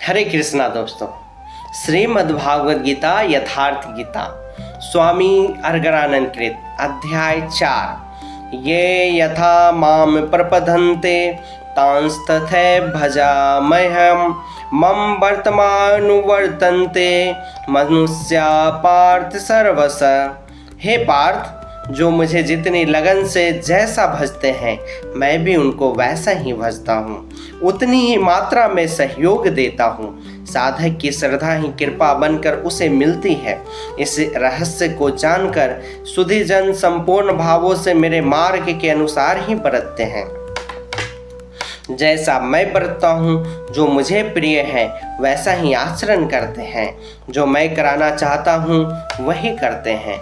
हरे कृष्णा दोस्तों। श्रीमद् भागवत गीता यथार्थ गीता स्वामी अर्गरानंद कृत अध्याय 4। ये यथा माम प्रपद्यन्ते तांस्तथैव भजाम्यहम् मम वर्तमानुवर्तन्ते मनुष्या पार्थ सर्वश। हे पार्थ, जो मुझे जितनी लगन से जैसा भजते हैं मैं भी उनको वैसा ही भजता हूँ, उतनी ही मात्रा में सहयोग देता हूँ। साधक की श्रद्धा ही कृपा बनकर उसे मिलती है। इस रहस्य को जानकर सुधी जन संपूर्ण भावों से मेरे मार्ग के अनुसार ही बरतते हैं। जैसा मैं बरतता हूँ, जो मुझे प्रिय है वैसा ही आचरण करते हैं। जो मैं कराना चाहता हूँ वही करते हैं।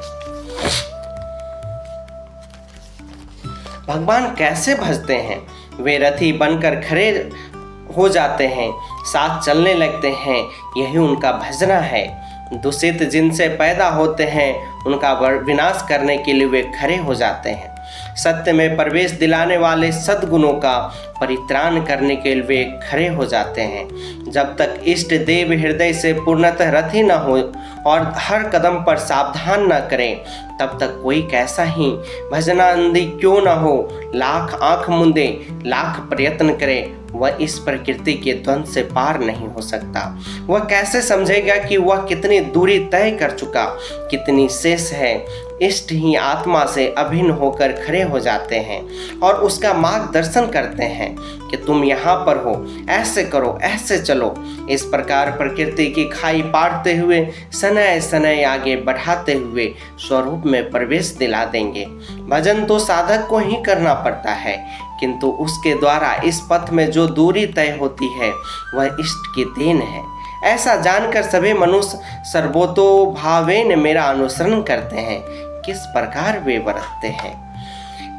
भगवान कैसे भजते हैं? वे रथी बनकर खड़े हो जाते हैं, साथ चलने लगते हैं, यही उनका भजना है। दूषित जिनसे पैदा होते हैं उनका विनाश करने के लिए वे खड़े हो जाते हैं। सत्य में प्रवेश दिलाने वाले सद्गुणों का परित्राण करने के लिए वे खड़े हो जाते हैं। जब तक इष्ट देव हृदय से पूर्णतः रथी न हो और हर कदम पर सावधान न करें, तब तक कोई कैसा ही भजनानंदी क्यों न हो, लाख आंख मूंदे, लाख प्रयत्न करे, वह इस प्रकृति के द्वंद से पार नहीं हो सकता। वह कैसे समझेगा कि वह कितनी दूरी तय कर चुका, कितनी शेष है। इष्ट ही आत्मा से अभिन्न होकर खड़े हो जाते हैं और उसका मार्गदर्शन करते हैं कि तुम यहाँ पर हो, ऐसे करो, ऐसे चलो। इस प्रकार प्रकृति की खाई पाटते हुए सनय सनय आगे बढ़ाते हुए स्वरूप में प्रवेश दिला देंगे। भजन तो साधक को ही करना पड़ता है, किंतु उसके द्वारा इस पथ में जो दूरी तय होती है वह इष्ट की देन है। ऐसा जानकर सभी मनुष्य सर्वतोभावेन मेरा अनुसरण करते हैं। किस प्रकार वे बरतते हैं?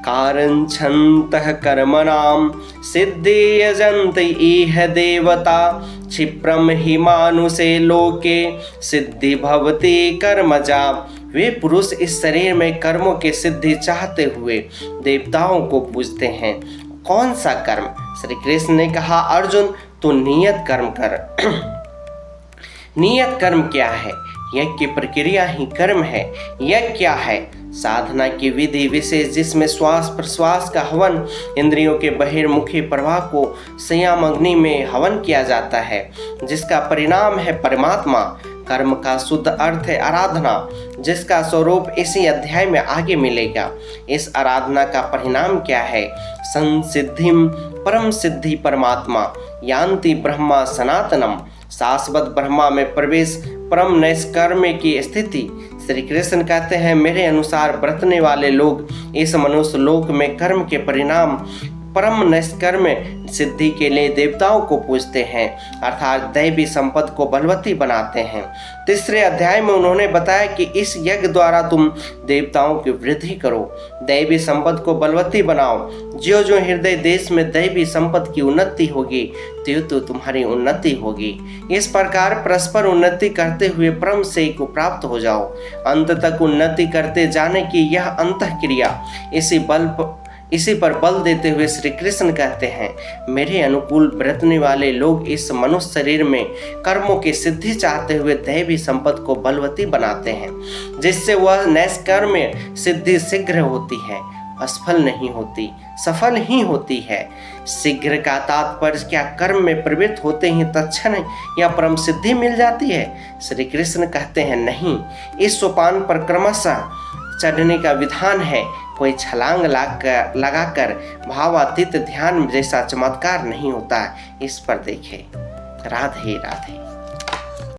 कारण छन्तः कर्मणाम सिद्धि यजन्त इह देवता क्षिप्रम हि मानुषे लोके सिद्धि भवति कर्मजा। वे पुरुष इस शरीर में कर्मों की सिद्धि चाहते हुए देवताओं को पूजते हैं। कौन सा कर्म? श्री कृष्ण ने कहा, अर्जुन तू नियत कर्म कर। नियत कर्म क्या है? यज्ञ की प्रक्रिया ही कर्म है। यज्ञ क्या है? साधना की विधि विशेष जिसमें श्वास प्रश्वास का हवन, इंद्रियों के बहिर्मुखी प्रवाह को संयम अग्नि में हवन किया जाता है, जिसका परिणाम है परमात्मा। कर्म का शुद्ध अर्थ है आराधना, जिसका स्वरूप इसी अध्याय में आगे मिलेगा। इस आराधना का परिणाम क्या है? संसिद्धिम परम सिद्धि परमात्मा यान्ति ब्रह्मा सनातनम। शाश्वत ब्रह्मा में प्रवेश, परम नैष्कर्म की स्थिति। श्री कृष्ण कहते हैं, मेरे अनुसार बरतने वाले लोग इस मनुष्य लोक में कर्म के परिणाम परम नैष्कर्म सिद्धि के लिए देवताओं को पूजते हैं, अर्थात दैवी संपत्ति को बलवती बनाते हैं। तीसरे अध्याय में उन्होंने बताया कि इस यज्ञ द्वारा तुम देवताओं की वृद्धि करो, दैवी संपत्ति को बलवती बनाओ। जो जो हृदय देश में दैवी संपत्ति की उन्नति होगी तो तुम्हारी उन्नति होगी। इस प्रकार परस्पर उन्नति करते हुए परम से को प्राप्त हो जाओ। अंत तक उन्नति करते जाने की यह अंतःक्रिया, इसी पर बल देते हुए श्री कृष्ण कहते हैं, मेरे अनुकूल बरतने वाले लोग इस मनुष्य शरीर में कर्मों की सिद्धि चाहते हुए दैवी संपत्ति को बलवती बनाते हैं, जिससे वह नैष्कर्म सिद्धि शीघ्र होती है, असफल नहीं होती, सफल ही होती है। शीघ्र का तात्पर्य क्या कर्म में प्रवृत्त होते ही तत्क्षण या परम सिद्धि मिल जाती है? श्री कृष्ण कहते हैं, नहीं, इस सोपान पर क्रमशः चढ़ने का विधान है। कोई छलांग लगाकर भावातीत ध्यान जैसा चमत्कार नहीं होता। इस पर देखें। राधे राधे।